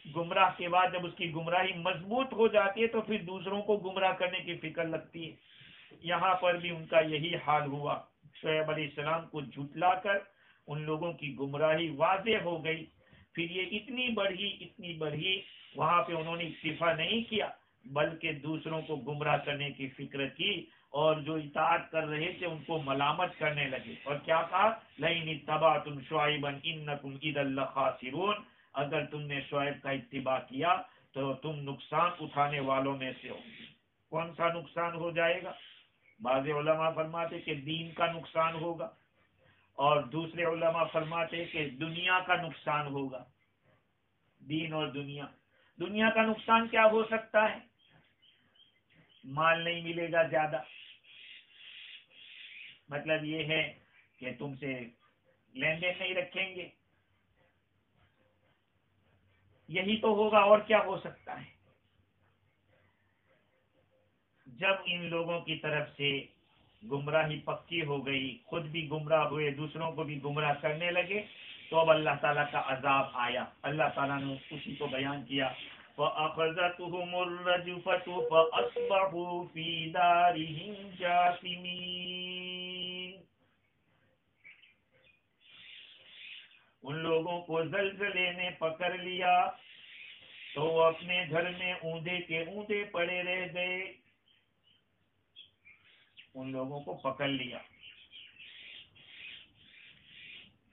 گمراہ کے بعد جب اس کی گمراہی مضبوط ہو جاتی ہے تو پھر دوسروں کو گمراہ کرنے کی فکر لگتی ہے. یہاں پر بھی ان کا یہی حال ہوا. شعیب علیہ السلام کو جھٹلا کر ان لوگوں کی گمراہی واضح ہو گئی. پھر یہ اتنی بڑھی وہاں پہ انہوں نے اکتفا نہیں کیا بلکہ دوسروں کو گمراہ کرنے کی فکر کی، اور جو اطاعت کر رہے تھے ان کو ملامت کرنے لگے. اور کیا کہا؟ لَئِنِ اتَّبَعْتُمْ شُعَيْبًا إِنَّكُمْ إِذًا لَخَاسِرُونَ، اگر تم نے شعیب کا اتباع کیا تو تم نقصان اٹھانے والوں میں سے ہو. کون سا نقصان ہو جائے گا؟ بعض علماء فرماتے کہ دین کا نقصان ہوگا، اور دوسرے علماء فرماتے کہ دنیا کا نقصان ہوگا. دین اور دنیا کا نقصان کیا ہو سکتا ہے؟ مال نہیں ملے گا زیادہ، مطلب یہ ہے کہ تم سے لین دین نہیں رکھیں گے. یہی تو ہوگا، اور کیا ہو سکتا ہے؟ جب ان لوگوں کی طرف سے گمراہی پکی ہو گئی، خود بھی گمراہ ہوئے، دوسروں کو بھی گمراہ کرنے لگے، تو اب اللہ تعالیٰ کا عذاب آیا. اللہ تعالیٰ نے اسی کو بیان کیا، فَأَخَذَتْهُمُ الرَّجْفَةُ فَأَصْبَحُوا فِي دَارِهِمْ جَاثِمِينَ. ان لوگوں کو زلزلے نے پکڑ لیا تو وہ اپنے گھر میں اوندے کے اوندے پڑے رہ گئے. ان لوگوں کو پکڑ لیا.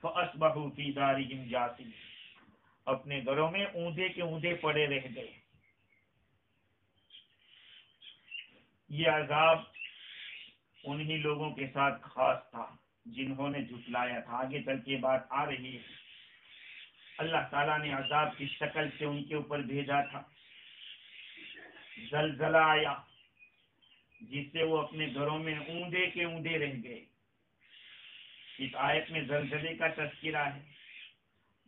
فَأَصْبَحُوا فِي دَارِهِمْ جَاثِمِينَ، اپنے گھروں میں اوندے کے اوندے پڑے رہ گئے. یہ عذاب انہی لوگوں کے ساتھ خاص تھا جنہوں نے جھٹلایا تھا. آگے چل کے بات آ رہی ہے. اللہ تعالیٰ نے عذاب کی شکل سے ان کے اوپر بھیجا تھا. زلزلہ آیا جس سے وہ اپنے گھروں میں اوندے کے اوندے رہ گئے. اس آیت میں زلزلے کا تذکرہ ہے.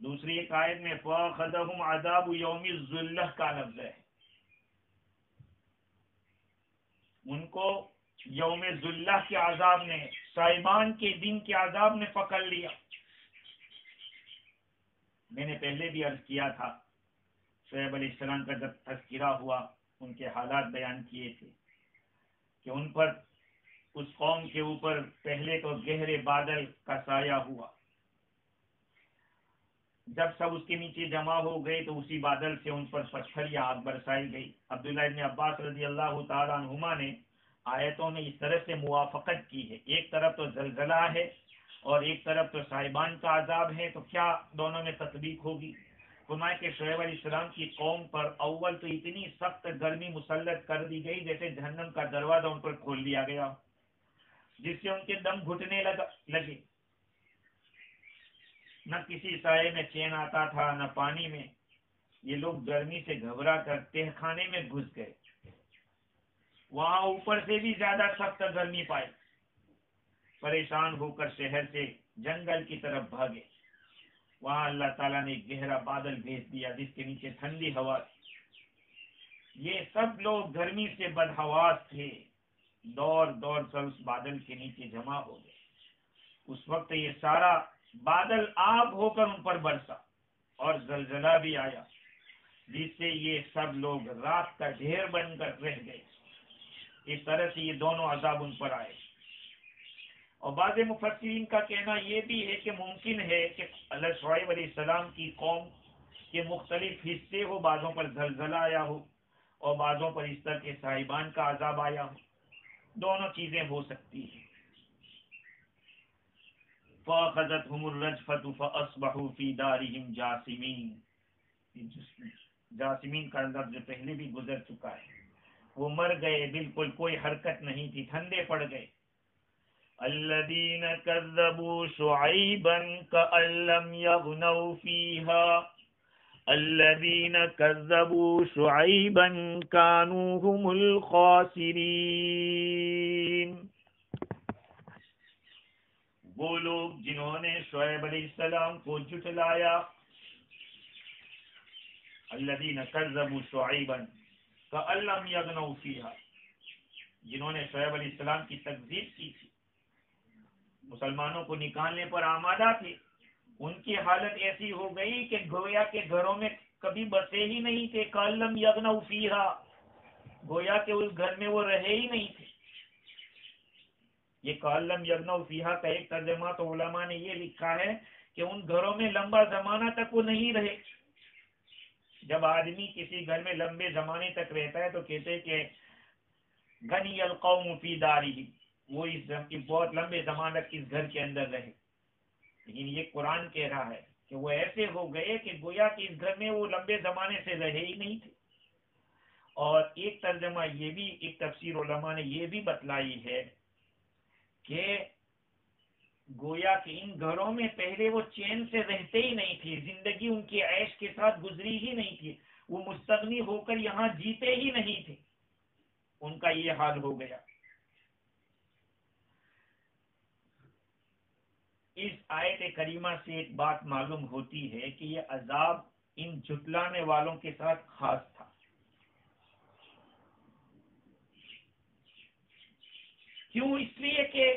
دوسری ایک آیت میں فَأَخَذَهُمْ عَذَابُ يَوْمِ الظُّلَّةِ کا لفظ ہے. ان کو یوم ذلہ کے عذاب نے، صائبان کے دن کے عذاب نے پکڑ لیا. میں نے پہلے بھی عرض کیا تھا، شعیب علیہ السلام کا جب تذکرہ ہوا ان کے حالات بیان کیے تھے کہ ان پر، اس قوم کے اوپر پہلے تو گہرے بادل کا سایہ ہوا. جب سب اس کے نیچے جمع ہو گئے تو اسی بادل سے ان پر پتھر یا آگ برسائی گئی. عبداللہ ابن عباس رضی اللہ تعالیٰ عنہما نے آیتوں میں اس طرح سے موافقت کی ہے. ایک طرف تو زلزلہ ہے اور ایک طرف تو صائبان کا عذاب ہے، تو کیا دونوں میں تطبیق ہوگی؟ فرمایا کہ شعیب علیہ السلام کی قوم پر اول تو اتنی سخت گرمی مسلط کر دی گئی جیسے جہنم کا دروازہ ان پر کھول دیا گیا، جس سے ان کے دم گھٹنے لگے. نہ کسی سائے میں چین آتا تھا نہ پانی میں. یہ لوگ گرمی سے گھبرا کر تہ خانے میں گھس گئے. وہاں اوپر سے بھی زیادہ سخت گرمی پائی. پریشان ہو کر شہر سے جنگل کی طرف بھاگے. وہاں اللہ تعالیٰ نے گہرا بادل بھیج دیا جس کے نیچے ٹھنڈی ہوا تھی. یہ سب لوگ گرمی سے بدحواس تھے، دور دور کر اس بادل کے نیچے جمع ہو گئے. اس وقت یہ سارا بادل آگ ہو کر ان پر برسا اور زلزلہ بھی آیا جس سے یہ سب لوگ رات کا ڈھیر بن کر رہ گئے. اس طرح سے یہ دونوں عذاب ان پر آئے. اور بعض مفسرین کا کہنا یہ بھی ہے کہ ممکن ہے کہ اللہ شعیب علیہ السلام کی قوم کے مختلف حصے ہو، بعضوں پر زلزلہ آیا ہو اور بعضوں پر اس طرح کے صاحبان کا عذاب آیا ہو. دونوں چیزیں ہو سکتی ہیں. فَأَخَذَتْهُمُ الرَّجْفَةُ فَأَصْبَحُوا فِي دَارِهِمْ جَاثِمِينَ. جاسمین کا لفظ پہلے بھی گزر چکا ہے. وہ مر گئے، بالکل کوئی حرکت نہیں تھی، ٹھنڈے پڑ گئے. الَّذِينَ كَذَّبُوا شُعَيْبًا كَأَن لَّمْ يَغْنَوْا فِيهَا الَّذِينَ كَذَّبُوا شُعَيْبًا كَانُوا هُمُ الْخَاسِرِينَ. وہ لوگ جنہوں نے شعیب علیہ السلام کو جھٹلایا، الذین کذبوا شعیبا کأن لم یغنوا فیہا، جنہوں نے شعیب علیہ السلام کی تکذیب کی تھی مسلمانوں کو نکالنے پر آمادہ تھے، ان کی حالت ایسی ہو گئی کہ گویا کے گھروں میں کبھی بسے ہی نہیں تھے، کالم یغنوا فیہا، گویا کہ اس گھر میں وہ رہے ہی نہیں تھے۔ یہ کالم یغنوا فیہا کا ایک ترجمہ تو علماء نے یہ لکھا ہے کہ ان گھروں میں لمبا زمانہ تک وہ نہیں رہے۔ جب آدمی کسی گھر میں لمبے زمانے تک رہتا ہے تو کہتے ہیں کہ غنی القوم فی دارہ، وہ بہت لمبے زمانے تک اس گھر کے اندر رہے، لیکن یہ قرآن کہہ رہا ہے کہ وہ ایسے ہو گئے کہ گویا کہ اس گھر میں وہ لمبے زمانے سے رہے ہی نہیں تھے۔ اور ایک ترجمہ یہ بھی، ایک تفسیر علماء نے یہ بھی بتلائی ہے کہ گویا کہ ان گھروں میں پہلے وہ چین سے رہتے ہی نہیں تھے، زندگی ان کی عیش کے ساتھ گزری ہی نہیں تھی، وہ مستغنی ہو کر یہاں جیتے ہی نہیں تھے، ان کا یہ حال ہو گیا۔ اس آیت کریمہ سے ایک بات معلوم ہوتی ہے کہ یہ عذاب ان جھٹلانے والوں کے ساتھ خاص تھا۔ کیوں؟ اس لیے کہ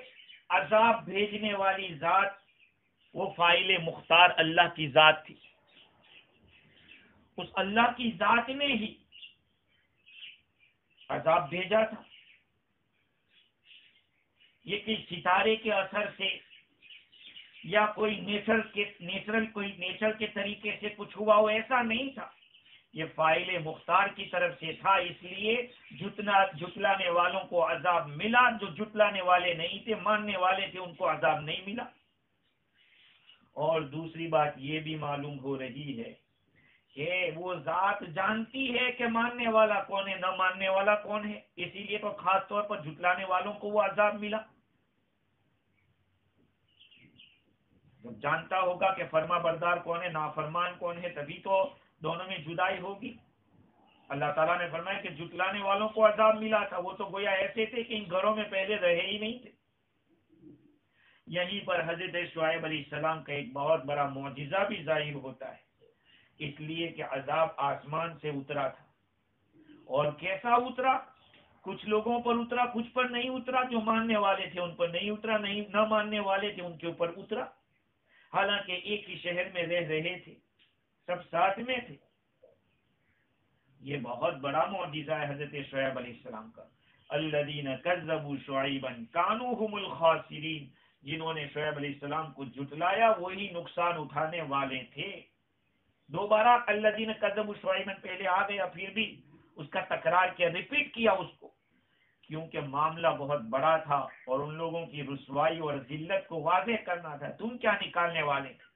عذاب بھیجنے والی ذات وہ فاعل مختار اللہ کی ذات تھی، اس اللہ کی ذات نے ہی عذاب بھیجا تھا۔ یہ کہ ستارے کے اثر سے یا کوئی نیچر کے طریقے سے کچھ ہوا ہو، ایسا نہیں تھا، یہ فاعل مختار کی طرف سے تھا، اس لیے جھٹلانے والوں کو عذاب ملا، جو جھٹلانے والے نہیں تھے، ماننے والے تھے، ان کو عذاب نہیں ملا۔ اور دوسری بات یہ بھی معلوم ہو رہی ہے کہ وہ ذات جانتی ہے کہ ماننے والا کون ہے، نہ ماننے والا کون ہے، اسی لیے تو خاص طور پر جھٹلانے والوں کو وہ عذاب ملا۔ جب جانتا ہوگا کہ فرما بردار کون ہے، نافرمان کون ہے، تبھی تو دونوں میں جدائی ہوگی۔ اللہ تعالیٰ نے فرمایا کہ جھٹلانے والوں کو عذاب ملا تھا، وہ تو گویا ایسے تھے کہ ان گھروں میں پہلے رہے ہی نہیں تھے۔ یہیں پر حضرت شعیب علیہ السلام کا ایک بہت بڑا معجزہ بھی ظاہر ہوتا ہے، اس لیے کہ عذاب آسمان سے اترا تھا، اور کیسا اترا؟ کچھ لوگوں پر اترا، کچھ پر نہیں اترا، جو ماننے والے تھے ان پر نہیں اترا، نہیں نہ ماننے والے تھے ان کے اوپر اترا، حالانکہ ایک ہی شہر میں رہ رہے تھے، سب ساتھ میں تھے۔ یہ بہت بڑا معجزہ ہے حضرت شعیب علیہ السلام کا۔ الذین کذبوا شعیبا کانوا هم الخاسرین، جنہوں نے شعیب علیہ السلام کو جھٹلایا وہی نقصان اٹھانے والے تھے۔ دوبارہ الذین کذبوا شعیبا پہلے آ گیا، پھر بھی اس کا تکرار کیا، ریپیٹ کیا اس کو، کیونکہ معاملہ بہت بڑا تھا اور ان لوگوں کی رسوائی اور ذلت کو واضح کرنا تھا۔ تم کیا نکالنے والے تھے؟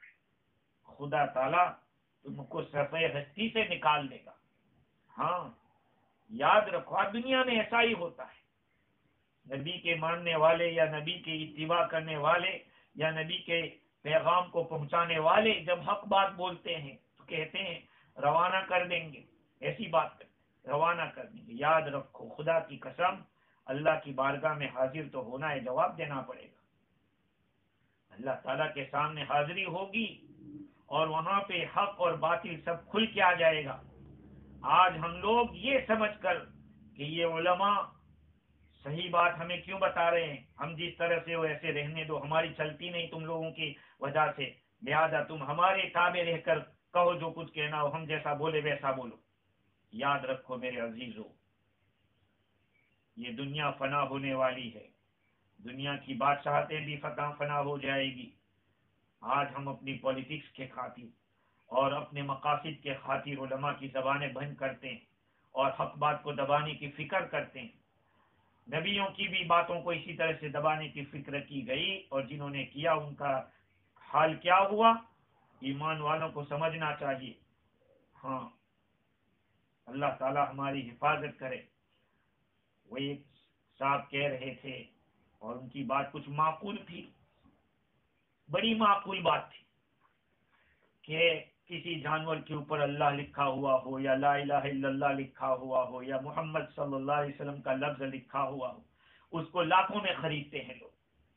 خدا تعالیٰ تم کو صفحہ ہستی سے نکال دے گا۔ ہاں یاد رکھو، دنیا میں ایسا ہی ہوتا ہے، نبی کے ماننے والے یا نبی کے اتباع کرنے والے یا نبی کے پیغام کو پہنچانے والے جب حق بات بولتے ہیں تو کہتے ہیں روانہ کر دیں گے، ایسی بات کرتے ہیں، روانہ کر دیں گے۔ یاد رکھو، خدا کی قسم، اللہ کی بارگاہ میں حاضر تو ہونا ہے، جواب دینا پڑے گا۔ اللہ تعالیٰ کے سامنے حاضری ہوگی اور وہاں پہ حق اور باطل سب کھل کے آ جائے گا۔ آج ہم لوگ یہ سمجھ کر کہ یہ علماء صحیح بات ہمیں کیوں بتا رہے ہیں، ہم جس طرح سے وہ ایسے رہنے دو، ہماری چلتی نہیں تم لوگوں کی وجہ سے، لہذا تم ہمارے تابع رہ کر کہو جو کچھ کہنا ہو، ہم جیسا بولے ویسا بولو۔ یاد رکھو میرے عزیزو، یہ دنیا فنا ہونے والی ہے، دنیا کی بادشاہتیں بھی فنا ہو جائے گی۔ آج ہم اپنی پولیٹکس کے خاطر اور اپنے مقاصد کے خاطر علماء کی زبانیں بند کرتے ہیں اور حق بات کو دبانے کی فکر کرتے ہیں۔ نبیوں کی بھی باتوں کو اسی طرح سے دبانے کی فکر کی گئی، اور جنہوں نے کیا ان کا حال کیا ہوا، ایمان والوں کو سمجھنا چاہیے۔ ہاں اللہ تعالی ہماری حفاظت کرے۔ وہ ایک صاحب کہہ رہے تھے اور ان کی بات کچھ معقول تھی، بڑی معقول بات تھی، کہ کسی جانور کے اوپر اللہ لکھا ہوا ہو یا لا الہ الا اللہ لکھا ہوا ہو یا محمد صلی اللہ علیہ وسلم کا لفظ لکھا ہوا ہو، اس کو لاکھوں میں خریدتے ہیں لوگ،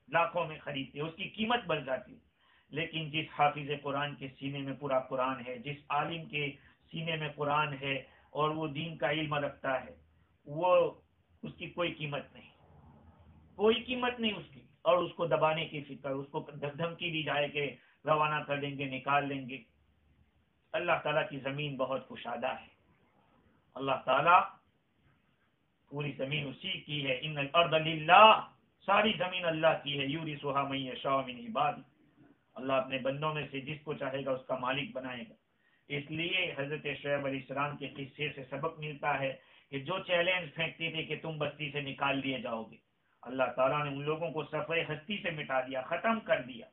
لاکھوں میں خریدتے ہیں، اس کی قیمت بڑھ جاتی ہے۔ لیکن جس حافظ قرآن کے سینے میں پورا قرآن ہے، جس عالم کے سینے میں قرآن ہے اور وہ دین کا علم رکھتا ہے، وہ اس کی کوئی قیمت نہیں، کوئی قیمت نہیں اس کی۔ اور اس کو دبانے کی فکر، اس کو دھمکی دی جائے کہ روانہ کر دیں گے، نکال دیں گے۔ اللہ تعالیٰ کی زمین بہت کشادہ ہے، اللہ تعالیٰ پوری زمین اسی کی ہے، ان الارض للہ، ساری زمین اللہ کی ہے، یورثھا من یشاء من عبادہ، اللہ اپنے بندوں میں سے جس کو چاہے گا اس کا مالک بنائے گا۔ اس لیے حضرت شعیب علیہ السلام کے قصے سے سبق ملتا ہے کہ جو چیلنج پھینکتے تھے کہ تم بستی سے نکال لیے جاؤ گے، اللہ تعالیٰ نے ان لوگوں کو صفحہ ہستی سے مٹا دیا، ختم کر دیا۔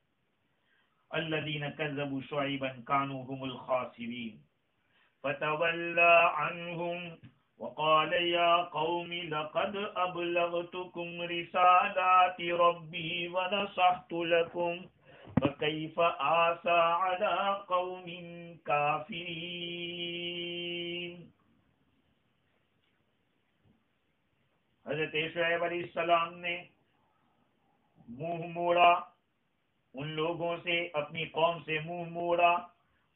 الذین کذبوا شعیبا کانوا هم الخاسرین فتولى عنهم وقال يا قوم لقد أبلغتكم رسالات ربي ونصحت لكم فكيف آسى على قوم كافرين۔ حضرت شعیب علیہ السلام نے منہ موڑا، ان لوگوں سے، اپنی قوم سے منہ موڑا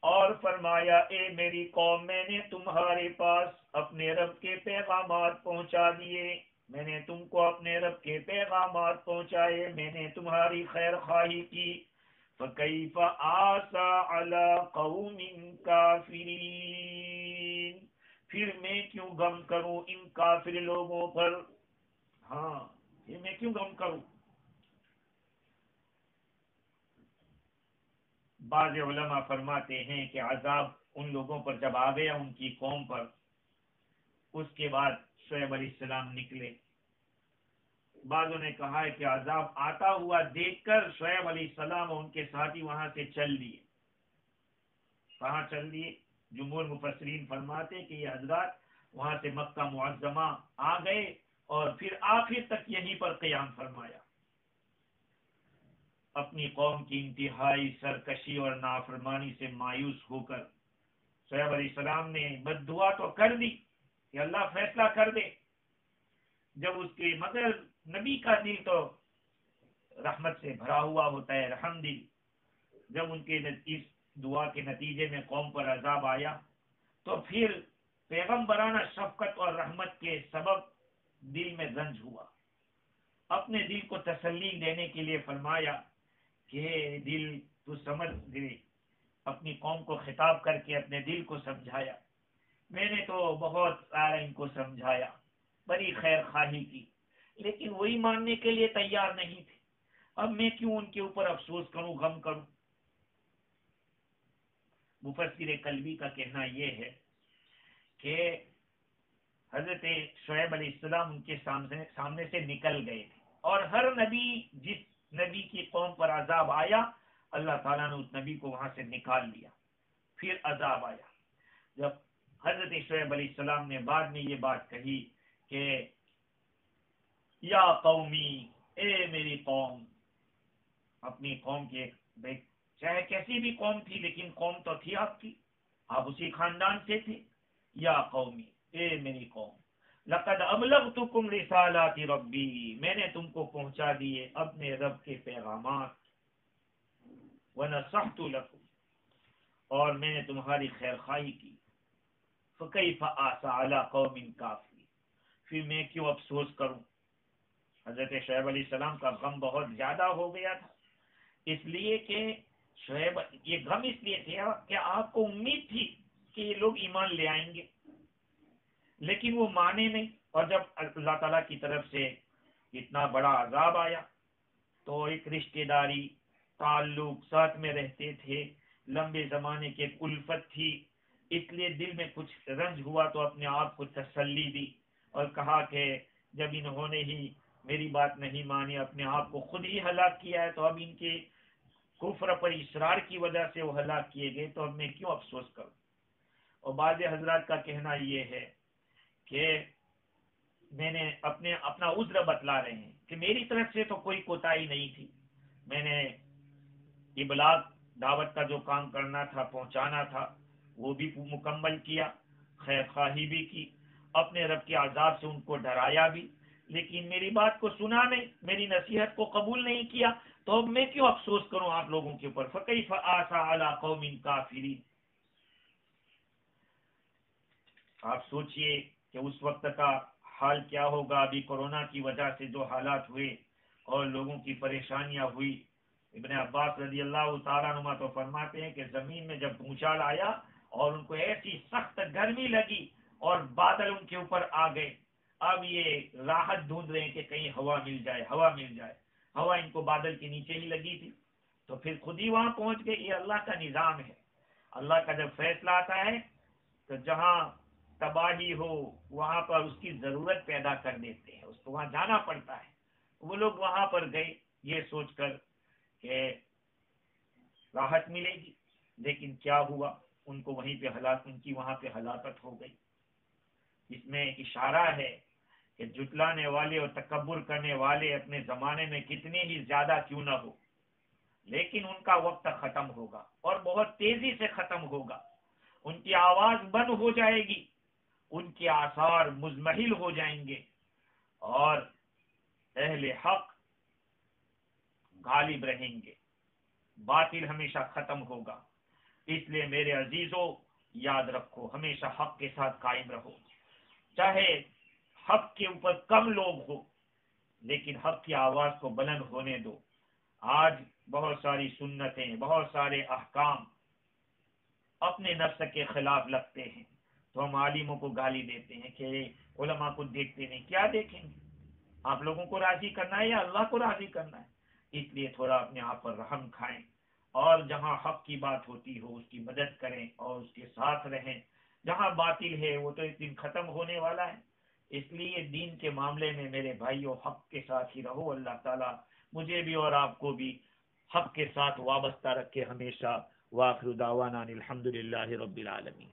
اور فرمایا اے میری قوم، میں نے تمہارے پاس اپنے رب کے پیغامات پہنچا دیے، میں نے تم کو اپنے رب کے پیغامات پہنچائے، میں نے تمہاری خیر خواہی کی، فَكَيْفَ آسَى عَلَى قَوْمٍ كَافِرِينَ، پھر میں کیوں غم کروں ان کافر لوگوں پر، ہاں پھر میں کیوں غم کروں۔ بعض علماء فرماتے ہیں کہ عذاب ان لوگوں پر جب آ گیا، ان کی قوم پر، اس کے بعد شعیب علیہ السلام نکلے۔ بعضوں نے کہا ہے کہ عذاب آتا ہوا دیکھ کر شعیب علیہ السلام اور ان کے ساتھی وہاں سے چل دیے۔ کہاں چل دیے؟ جمہور مفسرین فرماتے ہیں کہ یہ حضرات وہاں سے مکہ معظمہ آ گئے اور پھر آخر تک یہیں پر قیام فرمایا۔ اپنی قوم کی انتہائی سرکشی اور نافرمانی سے مایوس ہو کر شعیب علیہ السلام نے بد دعا تو کر دی کہ اللہ فیصلہ کر دے، جب اس کے مگر نبی کا دل تو رحمت سے بھرا ہوا ہوتا ہے، رحم دل، جب ان کے اس دعا کے نتیجے میں قوم پر عذاب آیا تو پھر پیغمبرانہ شفقت اور رحمت کے سبب دل میں رنج ہوا۔ اپنے دل کو تسلی دینے کے لیے فرمایا کہ دل تو سمجھ دے، اپنی قوم کو خطاب کر کے اپنے دل کو سمجھایا، میں نے تو بہت سارا ان کو سمجھایا، بڑی خیر خواہی کی، لیکن وہی ماننے کے لیے تیار نہیں تھے، اب میں کیوں ان کے اوپر افسوس کروں، غم کروں۔ مفسر قلبی کا کہنا یہ ہے کہ حضرت شعیب علیہ السلام ان کے سامنے سے نکل گئے تھے، اور ہر نبی، جس نبی کی قوم پر عذاب آیا، اللہ تعالیٰ نے اس نبی کو وہاں سے نکال لیا۔ پھر عذاب آیا، جب حضرت شعیب علیہ السلام نے بعد میں یہ بات کہی کہ یا قومی، اے میری قوم، اپنی قوم کی ایک چاہے کیسی بھی قوم تھی لیکن قوم تو تھی آپ کی، آپ اسی خاندان سے تھے، یا قومی، اے میری قوم، لقد ابلغتکم رسالات ربی، میں نے تم کو پہنچا دیے اپنے رب کے پیغامات، ونصحت لکم، اور میں نے تمہاری خیر خواہی کی، فکیف آسى علی قوم کافرین، پھر میں کیوں افسوس کروں۔ حضرت شعیب علیہ السلام کا غم بہت زیادہ ہو گیا تھا، اس لیے کہ شعیب، یہ غم اس لیے تھا کہ آپ کو امید تھی کہ یہ لوگ ایمان لے آئیں گے، لیکن وہ مانے نہیں، اور جب اللہ تعالیٰ کی طرف سے اتنا بڑا عذاب آیا تو ایک رشتہ داری، تعلق، ساتھ میں رہتے تھے، لمبے زمانے کی ایک الفت تھی، اس لیے دل میں کچھ رنج ہوا تو اپنے آپ کو تسلی دی اور کہا کہ جب انہوں نے ہی میری بات نہیں مانی، اپنے آپ کو خود ہی ہلاک کیا ہے، تو اب ان کے کفر پر اصرار کی وجہ سے وہ ہلاک کیے گئے، تو اب میں کیوں افسوس کروں۔ اور بعض حضرات کا کہنا یہ ہے کہ میں نے اپنا عذر بتلا رہے ہیں کہ میری طرف سے تو کوئی کوتاہی نہیں تھی، میں نے ابلاغ، دعوت کا جو کام کرنا تھا، پہنچانا تھا، وہ بھی مکمل کیا، خیر خواہی بھی کی، اپنے رب کے عذاب سے ان کو ڈرایا بھی، لیکن میری بات کو سنا نہیں، میری نصیحت کو قبول نہیں کیا، تو اب میں کیوں افسوس کروں آپ لوگوں کے اوپر، فکیف آسى علی قوم کافرین۔ آپ سوچئے کہ اس وقت کا حال کیا ہوگا، ابھی کورونا کی وجہ سے جو حالات ہوئے، اور لوگوں کی پریشانیاں ہوئی. ابن عباس رضی اللہ تعالیٰ عنہ تو فرماتے ہیں کہ زمین میں جب بھونچال آیا اور ان کو ایسی سخت گرمی لگی اور بادل ان کے اوپر آ گئے. اب یہ راحت ڈھونڈ رہے ہیں کہ کہیں ہوا مل جائے، ہوا مل جائے. ہوا ان کو بادل کے نیچے ہی لگی تھی تو پھر خود ہی وہاں پہنچ گئے. یہ اللہ کا نظام ہے. اللہ کا جب فیصلہ آتا ہے تو جہاں تباہی ہو وہاں پر اس کی ضرورت پیدا کر دیتے ہیں، اس کو وہاں جانا پڑتا ہے. وہ لوگ وہاں پر گئے یہ سوچ کر کہ راحت ملے گی، لیکن کیا ہوا، ان کو وہیں پہ ان کی وہاں پہ ہلاکت ہو گئی. اس میں اشارہ ہے کہ جھٹلانے والے اور تکبر کرنے والے اپنے زمانے میں کتنے ہی زیادہ کیوں نہ ہو، لیکن ان کا وقت ختم ہوگا اور بہت تیزی سے ختم ہوگا. ان کی آواز بند ہو جائے گی، ان کے آثار مزمحل ہو جائیں گے اور اہل حق غالب رہیں گے. باطل ہمیشہ ختم ہوگا. اس لیے میرے عزیزوں یاد رکھو، ہمیشہ حق کے ساتھ قائم رہو. چاہے حق کے اوپر کم لوگ ہو لیکن حق کی آواز کو بلند ہونے دو. آج بہت ساری سنتیں، بہت سارے احکام اپنے نفس کے خلاف لگتے ہیں تو ہم عالموں کو گالی دیتے ہیں کہ علماء کو دیکھتے نہیں. کیا دیکھیں گے؟ آپ لوگوں کو راضی کرنا ہے یا اللہ کو راضی کرنا ہے؟ اس لیے تھوڑا اپنے آپ پر رحم کھائیں اور جہاں حق کی بات ہوتی ہو اس کی مدد کریں اور اس کے ساتھ رہیں. جہاں باطل ہے وہ تو ایک دن ختم ہونے والا ہے. اس لیے دین کے معاملے میں میرے بھائیوں حق کے ساتھ ہی رہو. اللہ تعالیٰ مجھے بھی اور آپ کو بھی حق کے ساتھ وابستہ رکھے ہمیشہ. وآخر دعوانا الحمدللہ رب العالمین.